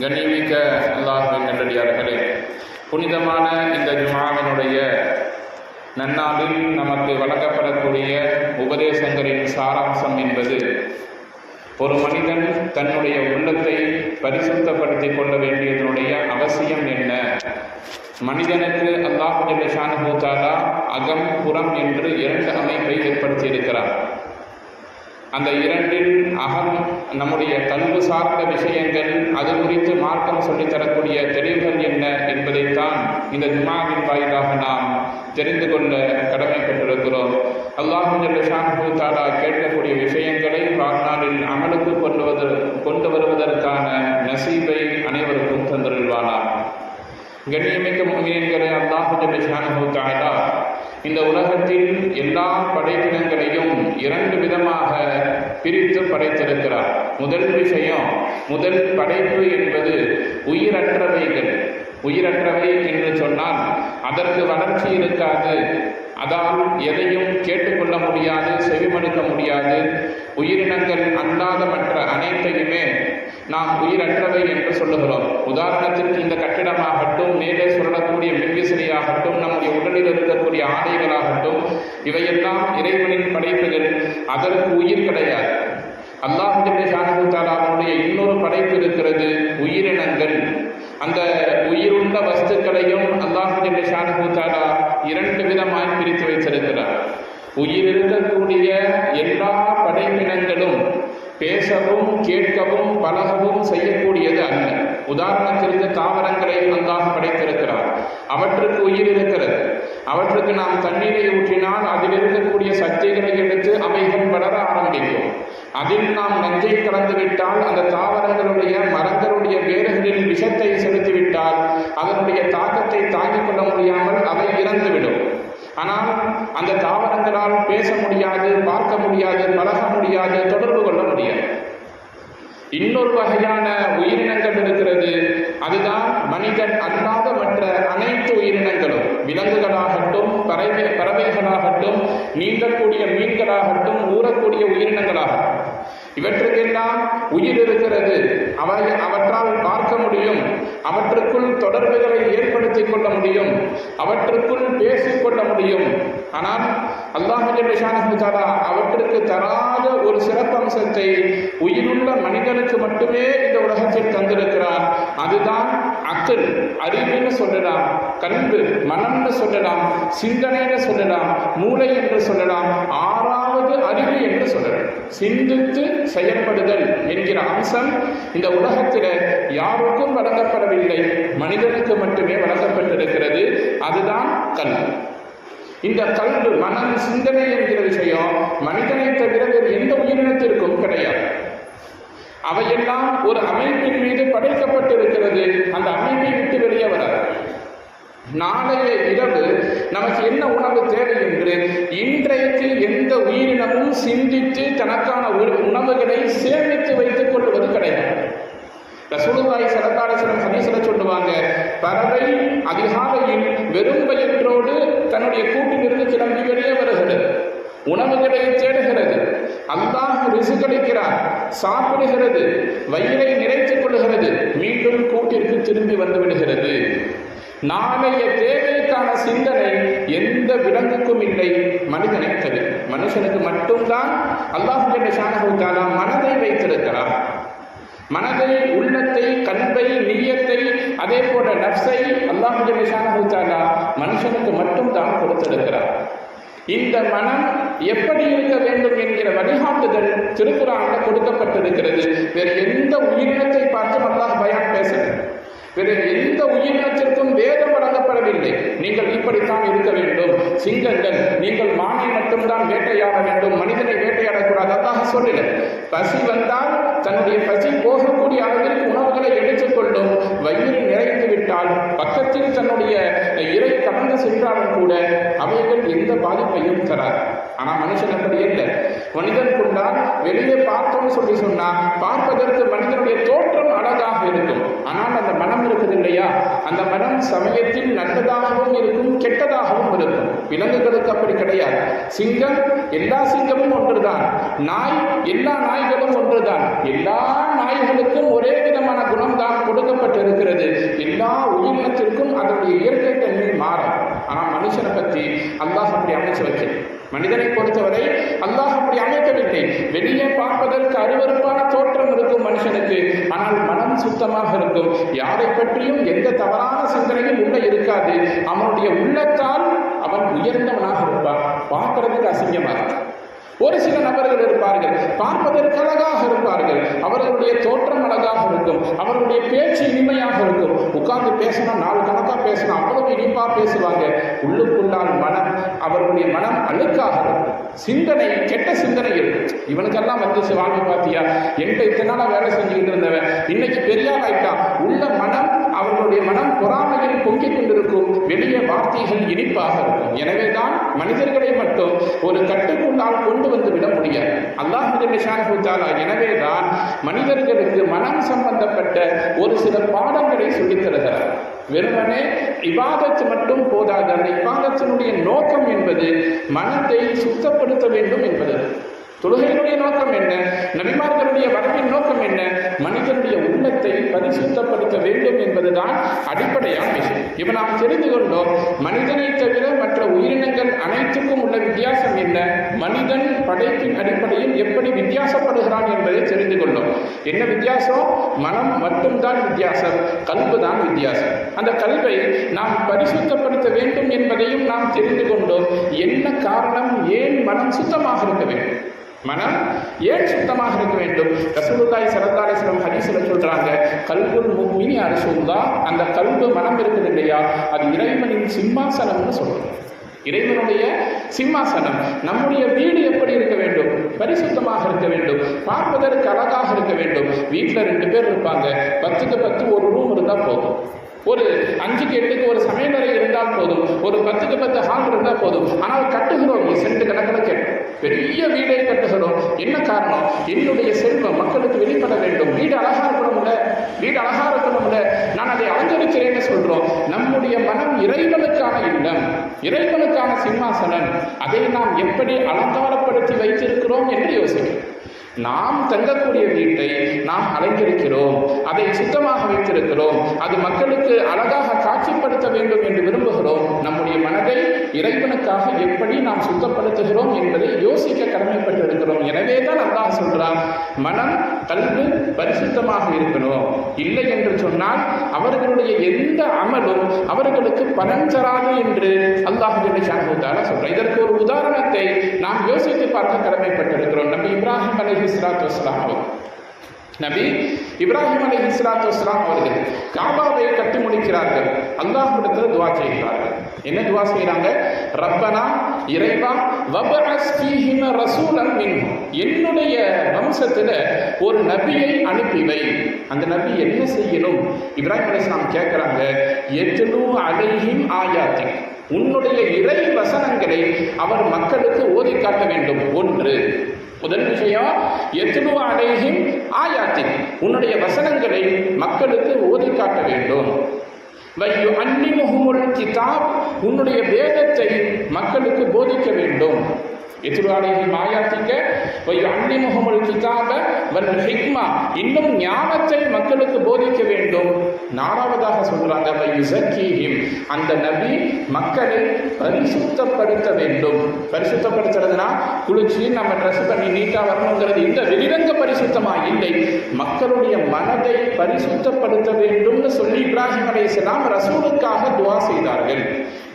கண்ணியமிக்க அல்லாஹ்வின் நல்லடியார்களே, புனிதமான இந்த ஜும்ஆவினுடைய நன்னாளில் நமக்கு வழங்கப்படக்கூடிய உபதேசங்களின் சாராம்சம் என்பது, ஒரு மனிதன் தன்னுடைய உள்ளத்தை பரிசுத்தப்படுத்திக் கொள்ள வேண்டியதனுடைய அவசியம் என்ன, மனிதனுக்கு அல்லாஹ் ஜல்ல ஷானஹு தஆலா அகம் புறம் என்று இரண்டு அமைப்பை ஏற்படுத்தியிருக்கிறார். அந்த இரண்டில் அகம் நம்முடைய கல்வி சார்ந்த விஷயங்கள், அது குறித்து மார்க்கம் சொல்லித்தரக்கூடிய தெளிவுகள் என்ன என்பதைத்தான் இந்த ஜும்ஆவின் வாயிலாக நாம் தெரிந்து கொள்ள கடமைப்பட்டிருக்கிறோம். அல்லாஹ் ஜல்ல ஷானஹு தஆலா கேட்கக்கூடிய விஷயங்களை வாழ்நாளில் அமலுக்கு கொண்டு வருவதற்கான நசீபை அனைவருக்கும் தந்தருள்வானார். கண்ணியமிக்க முஃமினீன்களே, அல்லாஹ் ஜல்ல ஷானஹு தஆலா இந்த உலகத்தில் எல்லா படைப்பினங்களையும் இரண்டு விதமாக பிரித்து படைத்திருக்கிறார். முதல் விஷயம், முதல் படைப்பு என்பது உயிரற்றவைகள். உயிரற்றவை என்று சொன்னால் அதற்கு வளர்ச்சி இருக்காது, அதால் எதையும் கேட்டுக்கொள்ள முடியாது, செவிமடுக்க முடியாது. உயிரினங்கள் அல்லாத மற்ற அனைத்தையுமே நாம் உயிரற்றவை என்று சொல்லுகிறோம். உதாரணத்திற்கு இந்த கட்டிடமாகட்டும், மேலே சொல்லக்கூடிய மின்விசிறியாகட்டும், நம்முடைய உடலில் இருக்கக்கூடிய ஆடைகளாகட்டும், இவையெல்லாம் இறைவனின் படைப்புகள். அதற்கு உயிர் கிடையாது. அல்லாஹ் ஜல்ல ஷானஹு தஆலாவுடைய இன்னொரு படைப்பு இருக்கிறது, உயிரினங்கள். அந்த உயிருள்ள வஸ்துக்களையும் அல்லாஹ் ஜல்ல ஷானஹு தஆலா இரண்டு விதமாய் பிரித்து வைத்திருக்கிறார். உயிர் இருக்கக்கூடிய எல்லா படைப்பினங்களும் பேசவும் கேட்கவும் பழகவும் செய்யக்கூடியது அல்ல. உதாரணத்திற்கு தாவரங்களை அல்லாஹ் படைத்திருக்கிறார். அவற்றுக்கு உயிர் இருக்கிறது. அவற்றுக்கு நாம் தண்ணீரை ஊற்றினால் அதில் இருக்கக்கூடிய சக்திகளை எடுத்து அவைகள் வளர ஆரம்பிக்கும். அதில் நாம் நஞ்சை கலந்துவிட்டால் அந்த தாவரங்களுடைய மரங்களுடைய வேர்களில் விஷத்தை செலுத்திவிட்டால் அதனுடைய தாக்கத்தை தாங்கிக் கொள்ள முடியாமல் அவை இறந்துவிடும். ஆனால் அந்த தாவரங்களால் பேச முடியாது, பார்க்க முடியாது, பழக முடியாது, தொடர்பு கொள்ள முடியாது. இன்னொரு வகையான உயிரினங்கள் இருக்கிறது, அதுதான் மனிதன் அல்லாத மற்ற அனைத்து உயிரினங்களும். விலங்குகளாகட்டும், பறவைகளாகட்டும், நீந்தக்கூடிய மீன்களாகட்டும், ஊறக்கூடிய உயிரினங்களாகட்டும், இவற்றுக்கெல்லாம் உயிர் இருக்கிறது. அவற்றால் பார்க்க முடியும், அவற்றுக்குள் தொடர்புகளை ஏற்படுத்திக் கொள்ள முடியும், அவற்றுக்குள் பேசிக்கொள்ள முடியும். ஆனால் அல்லாஹ் ஜல்ல ஷானஹு தஆலா அவற்றுக்கு தராத ஒரு சிறப்பம்சத்தை உயிருள்ள மனிதனுக்கு மட்டுமே இந்த உலகத்தில் தந்திருக்கிறார். அதுதான் அக்ல், அறிவுன்னு சொல்லலாம், கல்வி, மனம்னு சொல்லலாம், சிந்தனைன்னு சொல்லலாம், மூளை என்று சொல்லலாம், ஆறாவது அறிவு என்று சொல்லலாம். சிந்தித்து செயல்படுதல் என்கிற அம்சம் இந்த உலகத்தில் யாருக்கும் வழங்கப்படவில்லை, மனிதனுக்கு மட்டுமே வழங்கப்பட்டிருக்கிறது. அதுதான் கல்வி. இந்த கல்வி, மனம், சிந்தனை என்கிற விஷயம் மனிதனை தவிர வேறு எந்த உயிரினத்திற்கும் கிடையாது. அவையெல்லாம் ஒரு அமைப்பின் மீது படைக்கப்பட்டிருக்கிறது. அந்த அமைப்பை விட்டு வெளியே வராது. நாளைய இரவு நமக்கு என்ன உணவு தேவை என்று இன்றைக்கு எந்த உயிரினமும் சிந்தித்து தனக்கான உணவுகளை சேமித்து வைத்துக் கொள்வது கிடையாது. ரசூலுல்லாஹி ஸல்லல்லாஹு அலைஹி வஸல்லம் ஹதீஸ்ல சொல்லுவாங்க, பறவை அதிகாலையில் வெறும் வயிற்றோடு தன்னுடைய கூட்டிலிருந்து கிளம்பி வெளியே வருகிறது, உணவுகளை தேடுகிறது, அல்லாஹ் ரிஸ்க் அளிக்கிறார், சாப்பிடுகிறது, வயிறை நிறைத்துக் கொள்கிறது, மீண்டும் கூட்டிற்கு திரும்பி வந்து விடுகிறது. நாளைய தேவைக்கான சிந்தனை எந்த விலங்குக்கும் இல்லை, மனிதனை தவிர. மனுஷனுக்கு மட்டும்தான் அல்லாஹ் ஜல்ல ஷானஹு தஆலா மனதை வைத்திருக்கிறார். மனதை, உள்ளத்தை, கல்வை, நியத்தை, அதே போல நஃப்ஸை அல்லாஹ் ஜல்ல ஷானஹு தஆலா மனுஷனுக்கு மட்டும்தான் கொடுத்திருக்கிறார். இந்த மனம் எப்படி இருக்க வேண்டும் என்கிற வழிகாட்டுதல் திருக்குர்ஆனில் கொடுக்கப்பட்டிருக்கிறது. வேறு எந்த உயிரினத்தை பார்த்தும் அல்லாஹ் பயான் பேசவில்லை. வேறு எந்த உயிரினத்திற்கும் வேதம் வழங்கப்படவில்லை, நீங்கள் இப்படித்தான் இருக்க வேண்டும். சிங்கங்கள், நீங்கள் மானை மட்டும்தான் வேட்டையாட வேண்டும், மனிதனை வேட்டையாடக்கூடாது, அல்லாஹ் சொல்லல. பசி வந்தால் தன்னுடைய பசி போகக்கூடிய அளவிற்கு உணவுகளை எடுத்துக்கொள்ளும். வயிறு நிறைந்து விட்டால் பக்கத்தில் தன்னுடைய இறை கடந்து சென்றாலும் கூட அவைகள் எந்த பாதிப்பையும் தராது. ஆனால் மனுஷன் அப்படி இல்லை. மனிதன் கொண்டால் வெளியே பார்த்தோம்னு சொன்னா பார்ப்பதற்கு மனிதனுடைய தோற்றம் அழகாக இருக்கும். ஆனால் அந்த மனம் இருக்குது இல்லையா, அந்த மனம் சமயத்தில் நல்லதாகவும் இருக்கும், கெட்டதாகவும் இருக்கும். விலங்குகளுக்கு அப்படி கிடையாது. சிங்கம், எல்லா சிங்கமும் ஒன்றுதான். நாய், எல்லா நாய்களும் ஒன்றுதான். எல்லா நாய்களுக்கும் ஒரே விதமான குணம் தான் கொடுக்க ஆனால் மனுஷனை பற்றி அல்லாஹ் அப்படி அமைச்சு வைக்கல. மனிதனை பொறுத்தவரை அல்லாஹ் அப்படி அமைக்கவில்லை. வெளியே பார்ப்பதற்கு அருவருப்பான தோற்றம் இருக்கும் மனுஷனுக்கு, ஆனால் மனம் சுத்தமாக இருக்கும். யாரை பற்றியும் எந்த தவறான சிந்தனையும் உள்ள இருக்காது. அவனுடைய உள்ளத்தால் அவன் உயர்ந்தவனாக இருப்பான். பார்க்கறதுக்கு அசிங்கமாக இருக்கும். ஒரு சில நபர்கள் இருப்பார்கள், பார்ப்பதற்கு அழகாக இருப்பார்கள், அவர்களுடைய தோற்றம் அழகாக இருக்கும், அவர்களுடைய பேச்சு இனிமையாக இருக்கும். உட்கார்ந்து பேசினா 4 கணக்காக பேசணும், அவ்வளவு இனிப்பா பேசுவாங்க. உள்ளுக்குள்ளால் மனம், அவர்களுடைய மனம் அழுக்காக இருக்கும். சிந்தனை, கெட்ட சிந்தனை இருக்கும். இவனுக்கெல்லாம் வந்துச்சு வாழ்க்கை பார்த்தியா, என்கிட்ட இத்தனை நாளாக வேலை செஞ்சுக்கிட்டு இருந்தவன் இன்னைக்கு பெரியார் ஆயிட்டான். உள்ள மனம், அவர்களுடைய மனம் பொறாமையில் பொங்கிக் கொண்டிருக்கும். வெளியே வார்த்தைகள் இனிப்பாக இருக்கும். எனவேதான் மனிதர்களை மட்டும் ஒரு கட்டுக்குள்ளால் கொண்டு வந்து விட முடியாது அல்லாஹ் ஜல்ல தஆலா. எனவேதான் மனிதர்களுக்கு மனம் சம்பந்தப்பட்ட ஒரு சில பாடங்களை சொல்லித் தருகிறார். வெறுமனே இபாதத் மட்டும் போதாது. அந்த இபாதத்தினுடைய நோக்கம் என்பது மனத்தை சுத்தப்படுத்த வேண்டும் என்பது. தொழுகையினுடைய நோக்கம் என்ன? நபிமார்களுடைய வரவின் நோக்கம் என்ன? மனிதனுடைய உள்ளத்தை பரிசுத்தப்படுத்த வேண்டும் என்பதுதான் அடிப்படையான விஷயம். இப்ப நாம் தெரிந்து கொண்டோம், மனிதனை தவிர மற்ற உயிரினங்கள் அனைத்துக்கும் உள்ள வித்தியாசம் என்ன, மனிதன் படைப்பின் அடிப்படையில் எப்படி வித்தியாசப்படுகிறான் என்பதை தெரிந்து கொண்டோம். என்ன வித்தியாசம்? மனம் மட்டும்தான் வித்தியாசம், கல்பு தான் வித்தியாசம். அந்த கல்வை நாம் பரிசுத்தப்படுத்த வேண்டும் என்பதையும் நாம் தெரிந்து கொண்டோம். என்ன காரணம்? ஏன் மனம் சுத்தமாக இருக்க வேண்டும்? மனம் ஏன் சுத்தமாக இருக்க வேண்டும்? ரசூலுல்லாஹி ஸல்லல்லாஹு அலைஹி வஸல்லம் ஹதீஸ்ல சொல்றாங்க, கல்புல் முஃமினி அர்ஷுல்லாஹ். அந்த கல்பு மனம் இருக்குது இல்லையா, அது இறைவனின் சிம்மாசனம்னு சொல்றோம். இறைவனுடைய சிம்மாசனம். நம்முடைய வீடு எப்படி இருக்க வேண்டும்? பரிசுத்தமாக இருக்க வேண்டும், பார்ப்பதற்கு அழகாக இருக்க வேண்டும். வீட்டில் 2 பேர் இருப்பாங்க, 10க்கு 10 ஒரு ரூம் இருந்தால் போதும். ஒரு 5க்கு 8க்கு ஒரு சமையலறை இருந்தால் போதும். ஒரு 10க்கு 10 ஹால் இருந்தால் போதும். ஆனால் கட்டுகிறோம் சென்ட் கணக்கில் கேட்டோம், பெரிய வீடை கட்டுகிறோம். என்ன காரணம்? என்னுடைய செல்வம் மக்களுக்கு வெளிப்பட வேண்டும், வீடு அழகா இருக்கணும்ல, வீடு அழகா இருக்கணும்ல, நான் அதை அலங்கரிக்கிறேன்னு சொல்றோம். நம்முடைய மனம் இறைவனுக்கான இல்லம், இறைவனுக்கான சிம்மாசனம். அதை நாம் எப்படி அலங்காரப்படுத்தி வைத்திருக்கிறோம் என்று யோசிக்கிறோம். நாம் தங்கக்கூடிய வீட்டை நாம் அலங்கரிக்கிறோம், அதை சுத்தமாக வைத்திருக்கிறோம், அது மக்களுக்கு அழகாக காட்சிப்படுத்த வேண்டும் என்று விரும்புகிறோம். நம்முடைய மனதை இறைவனுக்காக எப்படி நாம் சுத்தப்படுத்துகிறோம் என்பதை யோசிக்க கடமைப்பட்டிருக்கிறோம். எனவே தான் அல்லாஹ் சொல்றான், மனம் கல்வி பரிசுத்தமாக இருக்கணும். இல்லை என்று சொன்னால் அவர்களுடைய எந்த அமலும் அவர்களுக்கு பலன் தராது என்று அல்லாஹ் ஜல்ல தஆலா சொல்றான். இதற்கு ஒரு உதாரணத்தை நாம் யோசித்து பார்க்க கடமைப்பட்டிருக்கிறோம். நபி இப்ராஹிம் அலைஹிஸ்ஸலாத்து வஸ்ஸலாம் நபி இப்ராஹிம் அலைஹிஸ்ஸலாத்து வஸ்ஸலாம் அவர்கள் காபாவை கட்டி முடிக்கிறார்கள். அல்லாஹ்விடத்தில் துஆ செய்கிறார்கள். என்ன துஆ செய்றாங்க? ரப்பனா, இறைவா, வபஅஸ் ஃபீஹிம் ரசூலன் மின்ஹும், என்னுடைய வம்சத்துல ஒரு நபியை அனுப்பி வை. அந்த நபி என்ன செய்யணும்? இப்ராஹிம் அலைஹிஸ்ஸலாம் கேட்கிறாங்க, யத்லு அலைஹிம் ஆயாத்திக், உன்னுடைய இறை வசனங்களை அவர் மக்களுக்கு ஓதி காட்ட வேண்டும். ஒன்று, முதல் விஷயம், யத்லு அலைஹிம் ஆயாத்திக், உன்னுடைய வசனங்களை மக்களுக்கு ஓதி காட்ட வேண்டும். வயுஅல்லிமுஹுமுல் கிதாப், உன்னுடைய வேதத்தை மக்களுக்கு போதிக்க வேண்டும். யத்லு அலைஹிம் ஆயாத்திக வயுஅல்லிமுஹுமுல் கிதாப வல் ஹிக்மா, இன்னும் ஞானத்தை மக்களுக்கு போதிக்க வேண்டும். 4வதாக சொல்றாங்க, வயுஸக்கீஹிம், அந்த நபி மக்களை பரிசுத்தப்படுத்த வேண்டும். பரிசுத்தப்படுத்துறதுனா குளிச்சு நம்ம ட்ரெஸ் பண்ணி நீட்டா வரணுங்கிறது இந்த வெளிரங்க பரிசுத்தமா இல்லை, மக்களுடைய மனதை பரிசுத்தப்படுத்த வேண்டும்னு சொல்லி இப்ராஹிம் அலைஹிஸ்ஸலாம் ரசூலுக்காக துஆ செய்தார்கள்.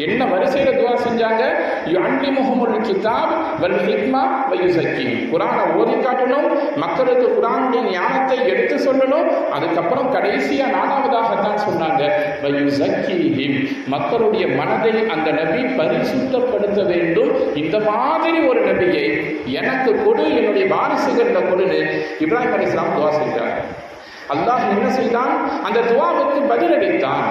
என்ன வரிசையில துஆ செஞ்சாங்க? யுஅல்லிமுஹுமுல் கிதாப் வல் ஹிக்மா வயுஸக்கீஹிம், குர்ஆனை ஓதி காட்டணும், மக்களுக்கு குர்ஆனுடைய ஞானத்தை எடுத்து சொல்லணும். அதுக்கப்புறம் கடைசியா 4வதாகத்தான் சொன்னாங்க, வயுஸக்கீஹிம், மக்களுடைய மனதை அந்த நபி பரிசுத்தப்படுத்த வேண்டும். இந்த மாதிரி ஒரு நபியை எனக்கு கொடு, என்னுடைய வாரிசுகளில் கொடுன்னு இப்ராஹிம் அலைஹிஸ்ஸலாம் துஆ செய்தார். அல்லாஹ் என்ன செய்தான்? அந்த துஆவுக்கு பதிலளித்தான்.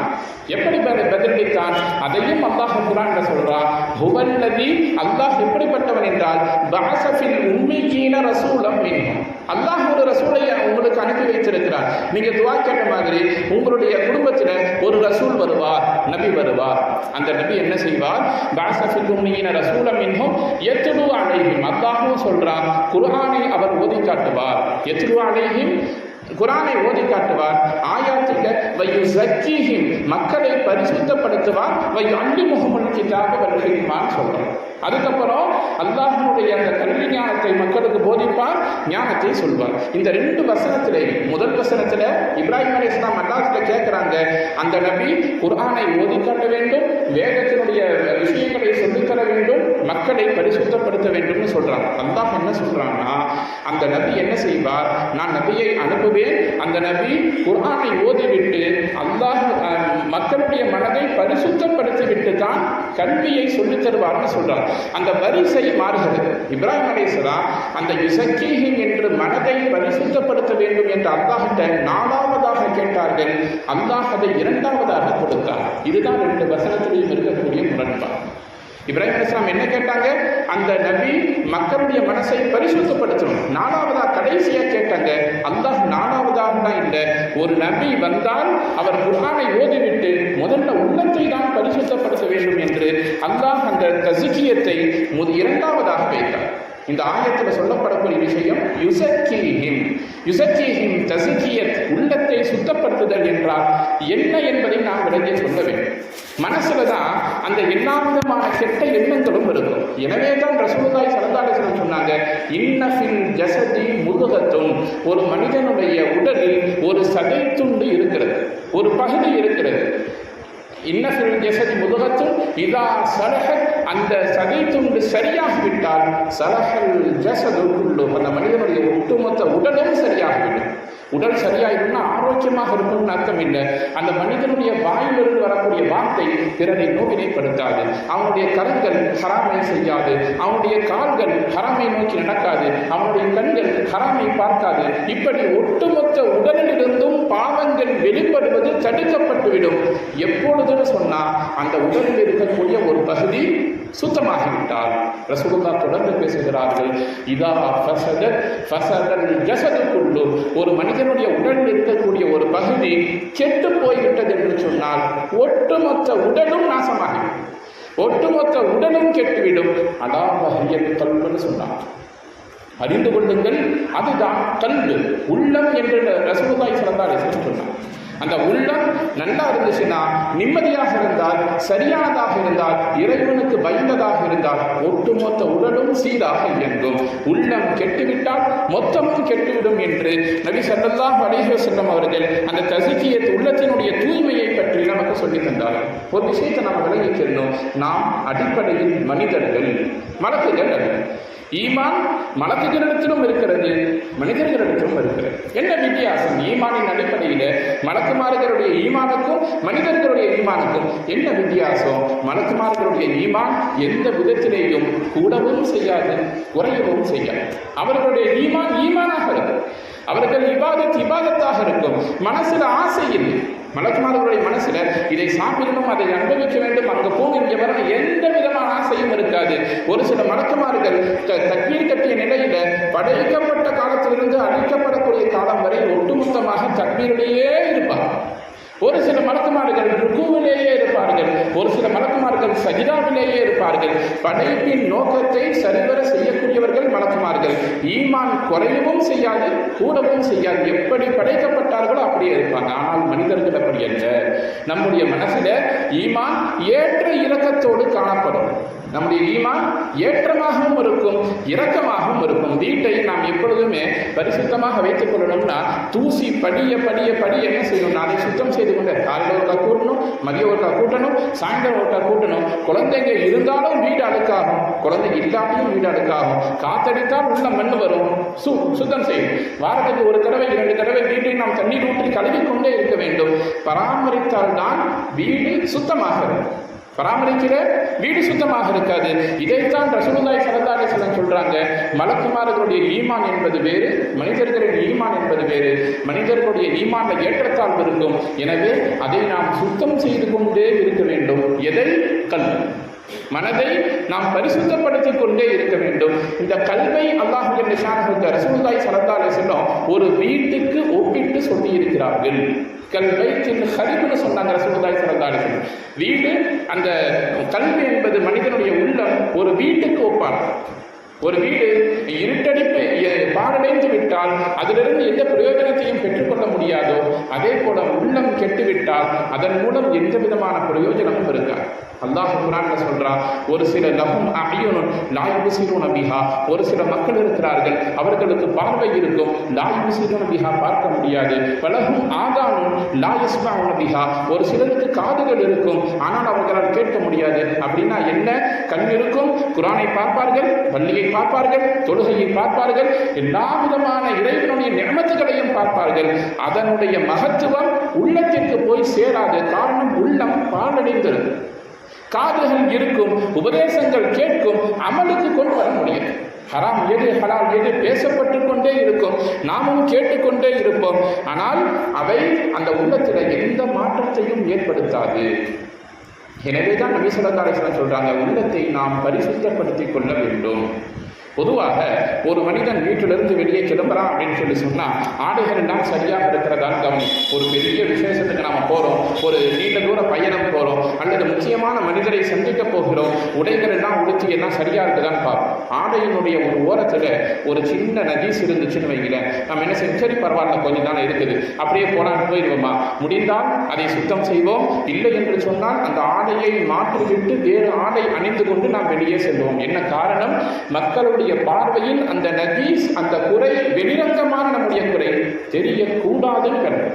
எப்படி பதிலளித்தான்? அதையும் அல்லாஹ் குர்ஆன்ல சொல்றான். ஹுவல்லதி, அல்லாஹ் எப்படிப்பட்டவன் என்றால், பஅஸ ஃபில் உம்மீன ரசூலம் மின்ஹும், அல்லாஹ் ஒரு ரசூலை உங்களுக்கு அனுப்பி வைத்திருக்கிறார். நீங்க துஆ கேட்ட மாதிரி உங்களுடைய குடும்பத்தில் ஒரு ரசூல் வருவார், நபி வருவார். அந்த நபி என்ன செய்வார்? பஅஸ ஃபில் உம்மீன ரசூலம் மின்ஹும் யத்லு அலைஹிம், அல்லாஹ்வும் சொல்றான், குர்ஆனை அவர் ஓதி காட்டுவார். யத்லு அலைஹிம், குர்ஆனை ஓதி காட்டுவார். ஆயாத்திக வயுஸக்கீஹிம், மக்களை பரிசுத்தப்படுத்துவார், வயுஅல்லிமுஹுமுல் கிதாப வல் ஹிக்மான்னு சொல்றார். அதுக்கப்புறம் அல்லாஹ்வுடைய அந்த கல்வி ஞானத்தை மக்களுக்கு போதிப்பார், ஞானத்தை சொல்வார். இந்த 2 வசனத்திலே, முதல் வசனத்துல இப்ராஹிம் அலைஹிஸ்ஸலாம் அல்லாஹ்கிட்ட கேட்கிறாங்க, அந்த நபி குர்ஆனை ஓதி காட்ட வேண்டும், வேதத்தினுடைய விஷயங்களை சொல்லித்தர வேண்டும், மக்களை பரிசுத்தப்படுத்த வேண்டும்னு சொல்றாங்க. அல்லாஹ் என்ன சொல்றாங்கன்னா, அந்த நபி என்ன செய்வார், நான் நபியை அனுப்புவேன், அந்த நபி குர்ஆனை ஓதிவிட்டு அல்லாஹ் மக்களுடைய மனதை பரிசுத்தப்படுத்தி விட்டு தான் கல்வியை சொல்லித் தருவார்னு சொல்றார். அந்த வரிசை மாறுகிறது. இப்ராஹிம் அலைஹிஸ்ஸலாம் அந்த யுஸக்கீஹிம் என்று மனதை பரிசுத்தப்படுத்த வேண்டும் என்று அல்லாஹ்கிட்ட 4வதாக கேட்டார்கள். அல்லாஹ் அதை 2வதாக கொடுத்தார். இதுதான் 2 வசனத்திலையும் இருக்கக்கூடிய முரண்பாடு. இப்ராஹிம் அலைஹிஸ்ஸலாம் என்ன கேட்டாங்க, அந்த நபி மக்களுடைய மனசை பரிசுத்தப்படுத்தணும். 4வதா கடைசியா கேட்டாங்க. அல்லாஹ் 4வதாக இல்லை, ஒரு நபி வந்தால் அவர் குர்ஆனை ஓதிவிட்டு முதல்ல உள்ளத்தை தான் பரிசுத்தப்படுத்த வேண்டும் என்று அல்லாஹ் அந்த தஸ்கியத்தை 2வதாக வைத்தார். இந்த ஆயத்தில் சொல்லப்படக்கூடிய விஷயம் யுஸக்கீஹிம் தஸ்கியத், உள்ளத்தை சுத்தப்படுத்துதல் என்றால் என்ன என்பதை நாம் விளங்கி சொல்ல வேண்டும். மனசுல தான் அந்த எல்லா விதமான கெட்ட எண்ணங்களும் இருக்கும். எனவே தான் ரசூலுல்லாஹி ஸல்லல்லாஹு அலைஹி வஸல்லம் சொன்னாங்க, இன்ன ஃபில் ஜஸதி முதுகத்துன், ஒரு மனிதனுடைய உடலில் ஒரு சதை துண்டு இருக்கிறது, ஒரு பகுதி இருக்கிறது. இன்னஃபில் ஜஸதி முதுகத்துன் இதா ஸலஹத், அந்த சதை துண்டு சரியாகிவிட்டால் ஸலஹல் ஜஸது குல்லு, அந்த மனிதனுடைய ஒட்டுமொத்த உடலும் சரியாகிவிடும். உடல் சரியாயிருக்குன்னா ஆரோக்கியமாக இருக்கும்னு அர்த்தம் இல்லை. அந்த மனிதனுடைய வாயிலிருந்து வரக்கூடிய வார்த்தை பிறரை நோவினைப்படுத்தாது, அவனுடைய கரங்கள் ஹராமை செய்யாது, அவனுடைய கால்கள் ஹராமை நோக்கி நடக்காது, அவனுடைய கண்கள் ஹராமை பார்க்காது. இப்படி ஒட்டுமொத்த உடலிலிருந்தும் பாவங்கள் வெளிப்படுவது தடுக்கப்பட்டுவிடும். எப்பொழுதுன்னு சொன்னா அந்த உடலில் இருக்கக்கூடிய ஒரு பகுதி சுத்தமாகிவிட்டால். ரசூலுல்லாஹ் தொடர்ந்து பேசுகிறார்கள், இதா ஃபஸதல் ஜஸது குல்லு, ஒரு மனிதனுடைய உடலில் இருக்கக்கூடிய ஒரு பகுதி கெட்டு போய்விட்டது என்று சொன்னால் ஒட்டுமொத்த உடலும் நாசமாகிவிடும், ஒட்டுமொத்த உடலும் கெட்டுவிடும். அலா வஹியல் கல்புன்னு சொன்னார். அறிந்து கொள்ளுங்கள், அதுதான் கல்பு, உள்ளம் என்று ரசூலுல்லாஹி ஸல்லல்லாஹு அலைஹி வஸல்லம் சொன்னார். அந்த உள்ளம் நல்லா இருந்துச்சுன்னா, நிம்மதியாக இருந்தால், சரியானதாக இருந்தால், இறைவனுக்கு பயந்ததாக இருந்தால் ஒட்டுமொத்த உடலும் சீராக இயங்கும். உள்ளம் கெட்டுவிட்டால் மொத்தமும் கெட்டுவிடும் என்று நபி ஸல்லல்லாஹு அலைஹி வஸல்லம் அவர்கள் அந்த தஸ்கியத், உள்ளத்தினுடைய தூய்மையை பற்றி நமக்கு சொல்லி தந்தார்கள். ஒரு விஷயத்தை நாம் விளங்கிக்கணும், நாம் அடிப்படையில் மனிதர்கள், மலக்குகள் அல்ல. ஈமான் மலக்குகளிடத்திலும் இருக்கிறது, மனிதர்களிடத்திலும் இருக்கிறது. என்ன வித்தியாசம்? ஈமானின் அடிப்படையில் மலக்குமார்களுடைய ஈமானுக்கும் மனிதர்களுடைய ஈமானுக்கும் என்ன வித்தியாசம்? மலக்குமார்களுடைய ஈமான் எந்த விதத்திலேயும் கூடவும் செய்யாது, குறையவும் செய்யாது. அவர்களுடைய ஈமான் ஈமானாக இருக்கும், அவர்கள் இபாதத்தாக இருக்கும். மனசுல ஆசை இல்லை. மலக்குமார்களுடைய மனசுல இதை சாப்பிடணும், அதை அனுபவிக்க வேண்டும், அங்க போக இங்க வரணும், எந்த விதமான ஆசையும் இருக்காது. ஒரு சில மலக்குமார்கள் தக்பீர் கட்டிய நிலையில படைக்கப்பட்ட காலத்திலிருந்து அழிக்கப்படக்கூடிய காலம் வரை ஒட்டுமொத்தமாக தக்பீரிலேயே இருப்பார். ஒரு சில மலக்குமார்கள் ருக்குவிலேயே இருப்பார்கள், ஒரு சில மலக்குமார்கள் சஜிதாவிலேயே இருப்பார்கள். படைப்பின் நோக்கத்தை சரிவர செய்யக்கூடியவர்கள் மலக்குமார்கள். ஈமான் குறையவும் செய்யாது, கூடவும் செய்யாது. எப்படி படைக்கப்பட்டார்களோ அப்படியே இருப்பாங்க. ஆனால் மனிதர்கள் அப்படி அல்ல. நம்முடைய மனசுல ஈமான் ஏற்ற இறக்கத்தோடு காணப்படும். நம்முடைய ஈமான் ஏற்றமாகவும் இருக்கும், இரக்கமாகவும் இருக்கும். வீட்டை நாம் எப்பொழுதுமே பரிசுத்தமாக வைத்துக் கொள்ளணும்னா தூசி படிய படிய படிய என்ன செய்யணும்? அதை சுத்தம் செய்து கொண்டு காலையில் ஒருக்கா கூட்டணும், மதியம் ஒருக்கா கூட்டணும், சாயந்தரம் ஒருக்கா கூட்டணும். குழந்தைங்க இருந்தாலும் வீடு அழுக்காகும், குழந்தைங்க இல்லாமையும் வீடு அழுக்காகும். காத்தடித்தால் உள்ள மண் வரும், சுத்தம் செய்யும். வாரத்துக்கு ஒரு தடவை 2 தடவை வீட்டை நாம் தண்ணீர் ஊற்றி கழுவி கொண்டே இருக்க வேண்டும். பராமரித்தால் தான் வீடு சுத்தமாக இருக்கும். பராமரிக்கிற வீடு சுத்தமாக இருக்காது. இதைத்தான் ரசூலுல்லாஹி ஸல்லல்லாஹு அலைஹி வஸல்லம் சொல்றாங்க, மலக்குமார்களுடைய ஈமான் என்பது வேறு, மனிதர்களின் ஈமான் என்பது வேறு. மனிதர்களுடைய ஈமான்ல ஏற்றத்தாழ்வு இருக்கும். எனவே அதை நாம் சுத்தம் செய்து கொண்டே இருக்க வேண்டும். எதை? கல்வி, மனதை நாம் பரிசுத்தப்படுத்திக் கொண்டே இருக்க வேண்டும். இந்த கல்வை அல்லாஹ் ரசூலுல்லாஹி ஸல்லல்லாஹு அலைஹி வஸல்லம் ஒரு வீட்டுக்கு ஒப்பிட்டு சொல்லி இருக்கிறார்கள். கல்வைத்தில் ஹரிபுன்னு சொன்னாங்க ரசூலுல்லாஹி ஸல்லல்லாஹு அலைஹி வஸல்லம். வீடு, அந்த கல்வி என்பது மனிதனுடைய உள்ளம் ஒரு வீட்டுக்கு ஒப்பார். ஒரு வீடு இருட்டடிப்பு பாழடைந்து விட்டால் அதிலிருந்து எந்த பிரயோஜனத்தையும் பெற்றுக்கொள்ள முடியாதோ, அதே போல உள்ளம் கெட்டுவிட்டால் அதன் மூலம் எந்த விதமான பிரயோஜனமும் இருக்காது. அல்லாஹ் குர்ஆன்ல சொல்றான், ஒரு சில லஹும் அய்யுனுன் லா யுப்சிரூன பிஹா, ஒரு சில மக்கள் இருக்கிறார்கள் அவர்களுக்கு பார்வை இருக்கும், லா யுப்சிரூன பிஹா பார்க்க முடியாது. வலஹும் ஆதானுன் லா யஸ்மஊன பிஹா, ஒரு சிலருக்கு காதுகள் இருக்கும் ஆனால் அவர்களால் கேட்க முடியாது. அப்படின்னா என்ன? கண் இருக்கும், குர்ஆனை பார்ப்பார்கள், பள்ளியை பார்ப்பார்கள், தொழுகையை பார்ப்பார்கள், எல்லா விதமான இறைவனுடைய நிஅமத்துகளையும் பார்ப்பார்கள். அதனுடைய மகத்துவம் உள்ளத்திற்கு போய் சேராது. காரணம், உள்ளம் பாழடைந்திருக்கு. காதுகள் இருக்கும், உபதேசங்கள் கேட்கும், அமலுக்கு கொண்டு வர முடியாது. ஹராம் எது ஹலால் எது பேசப்பட்டு கொண்டே இருக்கும், நாமும் கேட்டுக்கொண்டே இருப்போம். ஆனால் அவை அந்த உள்ளத்தில் எந்த மாற்றத்தையும் ஏற்படுத்தாது. எனவேதான் நபி ஸல்லல்லாஹு அலைஹி வஸல்லம் சொல்றாங்க, உள்ளத்தை நாம் பரிசுத்தப்படுத்திக் கொள்ள வேண்டும். பொதுவாக ஒரு மனிதன் வீட்டிலிருந்து வெளியே கிளம்புறான் அப்படின்னு சொன்னால் ஆடைகள் எல்லாம் சரியாக இருக்கிறதான்னு கவனி. ஒரு பெரிய விசேஷத்துக்கு நாம் போகிறோம், ஒரு நீண்ட தூர பயணம் போகிறோம், அல்லது முக்கியமான மனிதரை சந்திக்க போகிறோம், உடைகள் எல்லாம் உடுத்தி எல்லாம் சரியாக இருக்குதான்னு பார்ப்போம். ஆடையினுடைய ஒரு ஓரத்தில் ஒரு சின்ன நஜீஸ் இருந்துச்சுன்னு வைங்களேன், நம்ம என்ன செய்ய, சரி பரவாயில்ல கொஞ்சம் தானே இருக்குது, அப்படியே போனான்னு போயிடுவோமா? முடிந்தால் அதை சுத்தம் செய்வோம், இல்லை என்று சொன்னால் அந்த ஆடையை மாற்றிவிட்டு வேறு ஆடை அணிந்து கொண்டு நாம் வெளியே செல்வோம். என்ன காரணம்? மக்களுடைய பார்வையில் அந்த நஜீஸ், அந்த குறை, வெளிரங்கமான நம்முடைய குறை தெரியக்கூடாதுன்னு கருது.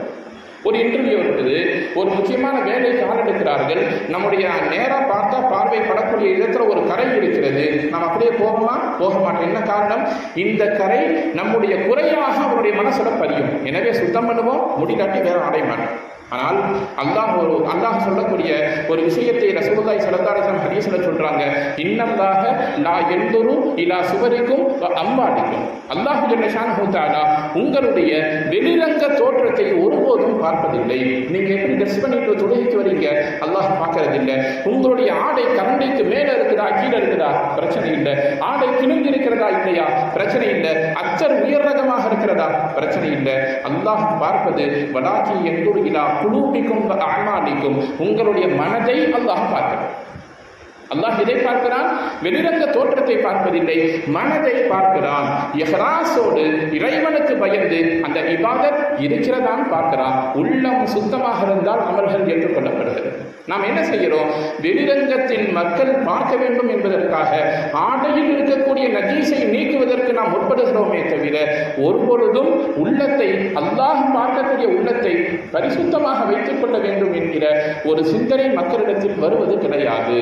ஒரு இன்டர்வியூ இருக்குது, ஒரு முக்கியமான வேலைக்கு ஆள் எடுக்கிறார்கள், நம்முடைய நேராக பார்த்தா பார்வை படக்கூடிய இடத்துல ஒரு கரை இருக்கிறது, நாம் அப்படியே போகமா? போக மாட்டோம். என்ன காரணம்? இந்த கரை நம்முடைய குறையாக அவருடைய மனசுல பதியும். எனவே சுத்தம் பண்ணுவோம், முடிக்காட்டி வேற அடைய மாட்டோம். ஆனால் அல்லாஹ் சொல்லக்கூடிய ஒரு விஷயத்தை ரசூலுல்லாஹி ஸல்லல்லாஹு அலைஹி வஸல்லம் ஹதீஸ்ல சொல்றாங்க, இன்னல்லாஹ லா யன்துரு இலா சுவரிக்கும் வ அம்வாலிக்கும். அல்லாஹ் ஜல்ல ஷானஹு தஆலா உங்களுடைய வெளிரங்க தோற்றத்தை ஒருபோதும் பார்ப்பதில்லை. நீங்க எப்படி ட்ரெஸ் பண்ணிட்டு தொழுகைக்கு வரீங்க, அல்லாஹ் பார்க்கறதில்லை. உங்களுடைய ஆடை கரண்டைக்கு மேல இருக்குதா கீழே இருக்குதா, பிரச்சனை இல்லை. ஆடை கிழிந்து இருக்கிறதா இல்லையா, பிரச்சனை இல்லை. அத்தர் உயர் ரகமாக இருக்கிறதா, பிரச்சனை இல்லை. அல்லாஹ் பார்ப்பது வலாகி யன்துரு இலா குலூபிக்கும் வ அஅமாலிக்கும், உங்களுடைய மனதை அல்லாஹ் பார்க்கிறான். அல்லாஹ் இதை பார்க்கிறான், வெளிரங்க தோற்றத்தை பார்ப்பதில்லை, மனதை பார்க்கிறான். இஹ்லாஸோடு இறைவனுக்கு பயந்து அந்த இபாதத் இருக்கிறதான் பார்க்கிறான். உள்ளம் சுத்தமாக இருந்தால் அமல்கள் ஏற்றுக்கொள்ளப்படுகிறது. நாம் என்ன செய்கிறோம்? வெளிரங்கத்தில் மக்கள் பார்க்க வேண்டும் என்பதற்காக ஆடையில் இருக்கக்கூடிய நஜீஸை நீக்குவதற்கு நாம் முற்படுகிறோமே தவிர ஒருபொழுதும் உள்ளத்தை, அல்லாஹ் பார்க்கக்கூடிய உள்ளத்தை பரிசுத்தமாக வைத்துக் கொள்ள வேண்டும் என்கிற ஒரு சிந்தனை மக்களிடத்தில் வருவது கிடையாது.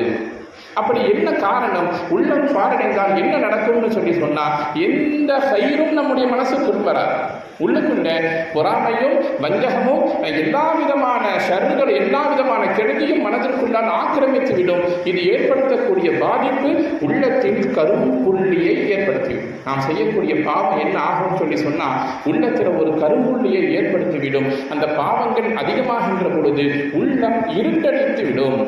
அப்படி என்ன காரணம்? உள்ளம் பாரடைந்தால் என்ன நடக்கும்னு சொன்னா எந்த கயிறும் நம்முடைய மனசுக்குள் வராது. உள்ளுக்குள்ள பொறாமையும் வஞ்சகமும் எல்லா விதமான ஷர்றுகள், எல்லா விதமான கெடுதியும் மனதிற்குள்ளால் ஆக்கிரமித்து விடும். இது ஏற்படுத்தக்கூடிய பாதிப்பு உள்ளத்தின் கரும்புள்ளியை ஏற்படுத்திவிடும். நாம் செய்யக்கூடிய பாவம் என்ன ஆகும் சொன்னா உள்ளத்தில் ஒரு கரும்புள்ளியை ஏற்படுத்திவிடும். அந்த பாவங்கள் அதிகமாகின்ற பொழுது உள்ளம் இருட்டடித்து விடும்.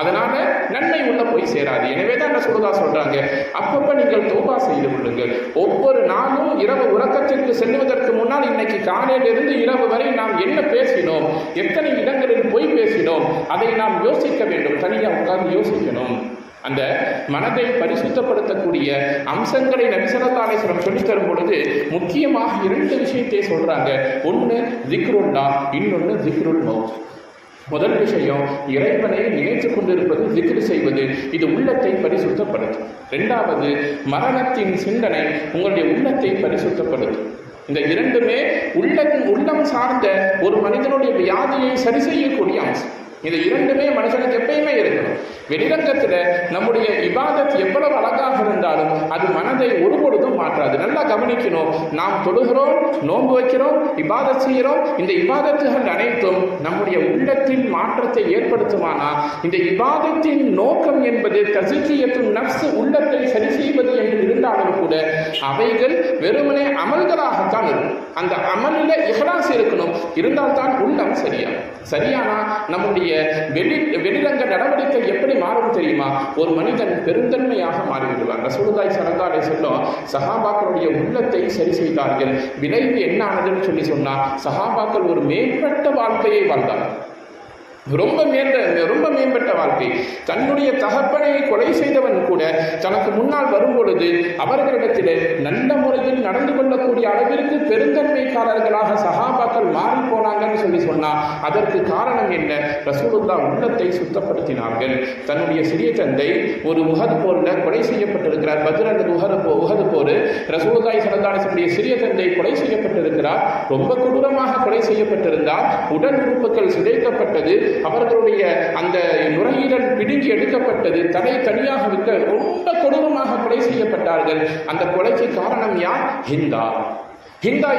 அதனால நன்மை உள்ள போய் சேராது. எனவே தான் ரசூலுல்லாஹ் சொல்றாங்க, அப்பப்ப நீங்கள் தௌபா செய்து கொள்ளுங்கள். ஒவ்வொரு நாளும் இரவு உறக்கத்திற்கு செல்வதற்கு முன்னால் இன்னைக்கு காலையிலிருந்து இரவு வரை நாம் என்ன பேசினோம், எத்தனை இடங்களில் போய் பேசினோம், அதை நாம் யோசிக்க வேண்டும். தனியாக உட்கார்ந்து யோசிக்கணும். அந்த மனதை பரிசுத்தப்படுத்தக்கூடிய அம்சங்களை நபி ஸல்லல்லாஹு அலைஹி வஸல்லம் சொல்லித் தரும் பொழுது முக்கியமாக 2 விஷயத்தை சொல்றாங்க. ஒன்று திக்ருல்லாஹ், இன்னொன்று திக்ருல் மௌத். முதல் விஷயம், இறைவனை நினைத்துக் கொண்டிருப்பது, திக்ர் செய்வது, இது உள்ளத்தை பரிசுத்தப்படுத்தும். 2வது, மரணத்தின் சிந்தனை உங்களுடைய உள்ளத்தை பரிசுத்தப்படுத்தும். இந்த 2மே உள்ளம் சார்ந்த ஒரு மனிதனுடைய வியாதியை சரி செய்யக்கூடிய அம்சம். இந்த 2மே மனுஷனுக்கு எப்பயுமே இருக்கணும். வெளிரங்கத்தில் நம்முடைய இபாதத் எவ்வளவு அழகாக இருந்தாலும் அது மனதை ஒருபொழுதும் மாற்றாது. நல்லா கவனிக்கணும். நாம் தொழுகிறோம், நோன்பு வைக்கிறோம், இபாதத் செய்கிறோம். இந்த இபாதத்துகள் அனைத்தும் நம்முடைய உள்ளத்தில் மாற்றத்தை ஏற்படுத்துமானா இந்த இபாதத்தின் நோக்கம் என்பது தஸ்கியத்துன் நஃப்ஸ், உள்ளத்தை சரி செய்வது என்று இருந்தாலும் கூட அவைகள் வெறுமனே அமல்களாகத்தான் இருக்கும். அந்த அமலில் இஹ்லாஸ் இருக்கணும். இருந்தால்தான் உள்ளம் சரியானா நம்முடைய வெளிரங்க நடவடிக்கை எப்படி மாறும் தெரியுமா? ஒரு மனிதன் பெருந்தன்மையாக மாறிவிடுவார். ரசூலுல்லாஹி ஸல்லல்லாஹு அலைஹி வஸல்லம் சஹாபாக்களுடைய உள்ளத்தை சரி செய்தார்கள். விளைவு என்ன ஆனதுன்னு சொன்னா சஹாபாக்கள் ஒரு மேம்பட்ட வாழ்க்கையை வாழ்ந்தார்கள். ரொம்ப மேம்பட்ட வாழ்க்கை. தன்னுடைய தகப்பனை கொலை செய்தவன் கூட தனக்கு முன்னால் வரும் பொழுது அவர்களிடத்தில் நல்ல முறையில் நடந்து கொள்ளக்கூடிய அளவிற்கு பெருந்தன்மைக்காரர்களாக சஹாபாக்கள் மாறி போனாங்கன்னு சொன்னா அதற்கு காரணம் என்ன? ரசூலுல்லாஹ் உள்ளத்தை சுத்தப்படுத்தினார்கள். தன்னுடைய சிறிய தந்தை ஒரு உஹது போர்ல கொலை செய்யப்பட்டிருக்கிறார். பத்ர் அல்லது உஹது போர் ரசூலுல்லாஹி ஸல்லல்லாஹு அலைஹி வஸல்லம் சிறிய தந்தை கொலை செய்யப்பட்டிருக்கிறார். ரொம்ப கொடூரமாக கொலை செய்யப்பட்டிருந்தார். உடல் உறுப்புகள் சிதைக்கப்பட்டது. அவர்களுடைய அந்த நுரையீரல் பிடுங்கி எடுக்கப்பட்டது. தலை தனியாக விட்டு ரொம்ப கொடூரமாக கொலை செய்யப்பட்டார்கள். அந்த கொலைக்கு காரணம் யார்? ஹிந்தா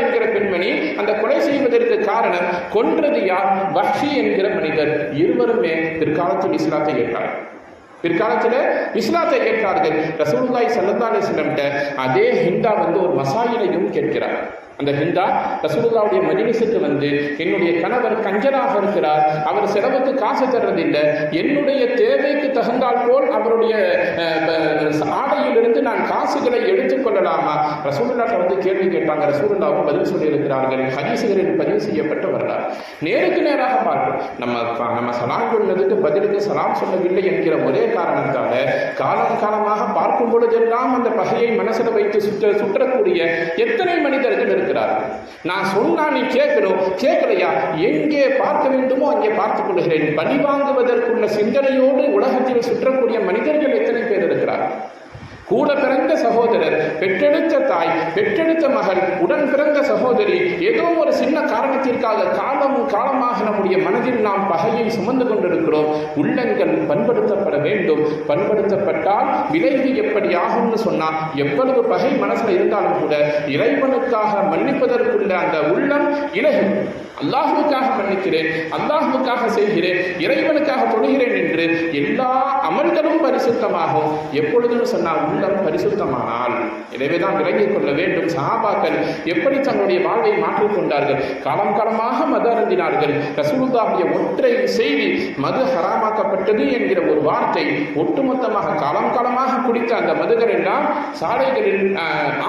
என்கிற பெண்மணி. அந்த கொலை செய்வதற்கு காரணம் கொன்றது யார்? வஹ்ஷி என்கிற மனிதர். இருவருமே பிற்காலத்தில் இஸ்லாத்தை ஏற்றார்கள். ரசூலுல்லாஹி ஸல்லல்லாஹு அலைஹி வஸல்லம் அதே ஹிந்தா ஒரு மசாயிலையும் கேட்கிறார். அந்த ஹிந்தா ரசூலுல்லாஹ்வுடைய மஜ்லிஸுக்கு என்னுடைய கணவர் கஞ்சராக இருக்கிறார், அவர் செலவுக்கு காசு தர்றதில்லை, என்னுடைய தேவைக்கு தகுந்தால் போல் அவருடைய ஆடையிலிருந்து நான் காசுகளை எடுத்துக்கொள்ளலாமா? ரசூலுல்லாஹ் கேள்வி கேட்டாங்க. ரசூலுல்லாஹ் பதில் சொல்லியிருக்கிறார்கள். ஹதீஸ்களில் பதிவு செய்யப்பட்ட வரலாறு. நேருக்கு நேராக பார்க்கிறோம். நம்ம சலாம் சொன்னதுக்கு பதிலுக்கு சலாம் சொல்லவில்லை என்கிற ஒரே காரணத்தால காலமாக பார்க்கும் பொழுதெல்லாம் அந்த பகையை மனசில் வைத்து சுற்றக்கூடிய எத்தனை மனிதர்கள் இருக்கிறார்கள். நான் சொன்னா நீ கேட்கலையா? எங்கே பார்க்க வேண்டுமோ அங்கே பார்த்துக் கொள்கிறேன். பழி வாங்குவதற்குள்ள சிந்தனையோடு உலகத்தில் சுற்றக்கூடிய மனிதர்கள் எத்தனை பேர் இருக்கிறார்கள்? கூட பிறந்த சகோதரர், பெற்றெடுத்த தாய், பெற்றெடுத்த மகள், உடன் பிறந்த சகோதரி, ஏதோ ஒரு சின்ன காரணத்திற்காக காலமாக நம்முடைய மனதில் நாம் பகையை சுமந்து கொண்டிருக்கிறோம். உள்ளங்கள் பண்படுத்தப்பட வேண்டும். பண்படுத்தப்பட்டால் விளைவு எப்படி ஆகும்னு சொன்னா, எவ்வளவு பகை மனசுல இருந்தாலும் கூட இறைவனுக்காக மன்னிப்பதற்குள்ள அந்த உள்ளம் இலகும். அல்லாஹுக்காக மன்னிக்கிறேன், அல்லாஹுக்காக செய்கிறேன், இறைவனுக்காக தொழுகிறேன் என்று எல்லா அமல்களும் பரிசுத்தமாகும். எப்பொழுதும் சொன்னால் உள்ளம் பரிசுத்தமானால். எனவேதான் விளங்கிக் கொள்ள வேண்டும். சஹாபாக்கள் எப்படி தன்னுடைய வாழ்வை மாற்றிக்கொண்டார்கள். காலமாக மது அருந்தினார்கள். ரசூலுல்லாஹ்வுடைய ஒற்றை செய்தி மது ஹராமாக்கப்பட்டது என்கிற ஒரு வார்த்தை ஒட்டுமொத்தமாக காலமாக குடித்த அந்த மதுகள் எல்லாம் சாலைகளில்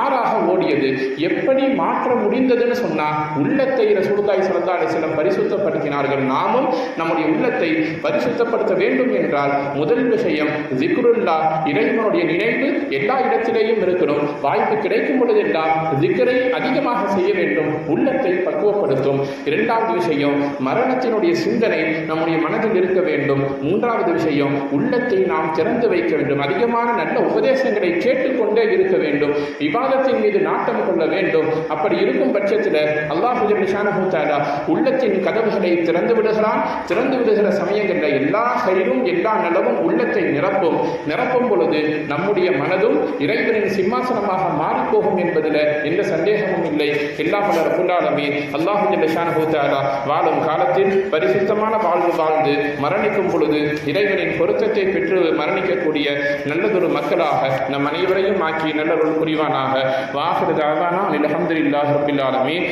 ஆறாக ஓடியது. எப்படி மாற்ற முடிந்ததுன்னு சொன்னா உள்ளத்தை ரசூலுல்லாஹி ஸல்லல்லாஹு அலைஹி வஸல்லம் பரிசுத்தப்படுத்தினார்கள். நாமும் நம்முடைய உள்ளத்தை பரிசுத்தப்படுத்த வேண்டும் என்றால் முதல் விஷயம் ஜிக்ருல்லாஹ், இறைவனுடைய நினைவு எல்லா இடத்திலேயும் இருக்கணும். வாய்ப்பு கிடைக்கும் பொழுதெல்லாம் ஜிக்ரை அதிகமாக செய்ய வேண்டும். உள்ளத்தை பக்குவப்படுத்தும். இரண்டாவது விஷயம் மரணத்தினுடைய சிந்தனை நம்முடைய மனதில் இருக்க வேண்டும். மூன்றாவது விஷயம் உள்ளத்தை நாம் திறந்து வைக்க வேண்டும். அதிகமான நல்ல உபதேசங்களை கேட்டுக்கொண்டே இருக்க வேண்டும். இபாதத்தின் மீது நாட்டம் கொள்ள வேண்டும். அப்படி இருக்கும் பட்சத்தில் அல்லாஹ் ஜல்லஷானஹு தஆலா உள்ளத்தின் கதவுகளை திறந்து விடுகிறான். திறந்து விடுகிற சமயங்களில் எல்லா கயிறும் எல்லா நலவும் உள்ளத்தை நிரப்பும் பொழுது நம்முடைய மனதும் இறைவனின் சிம்மாசனமாக மாறிப்போகும் என்பதில் எந்த சந்தேகமும் இல்லை. எல்லாம் வல்ல ரப்புல் ஆலமீன் அல்லாஹ் ஜல்லஷானஹு தஆலா வாழும் காலத்தில் பரிசுத்தமான வாழ்வு வாழ்ந்து மரணிக்கும் பொழுது இறைவனின் பொருத்தத்தை பெற்று மரணிக்கக்கூடிய நல்லதொரு மக்களாக நம் அனைவரையும் ஆக்கி நல்லொரு புரிவானாக. வாஹிரு தஅவானா அல்ஹம்துலில்லாஹி ரப்பில் ஆலமீன்.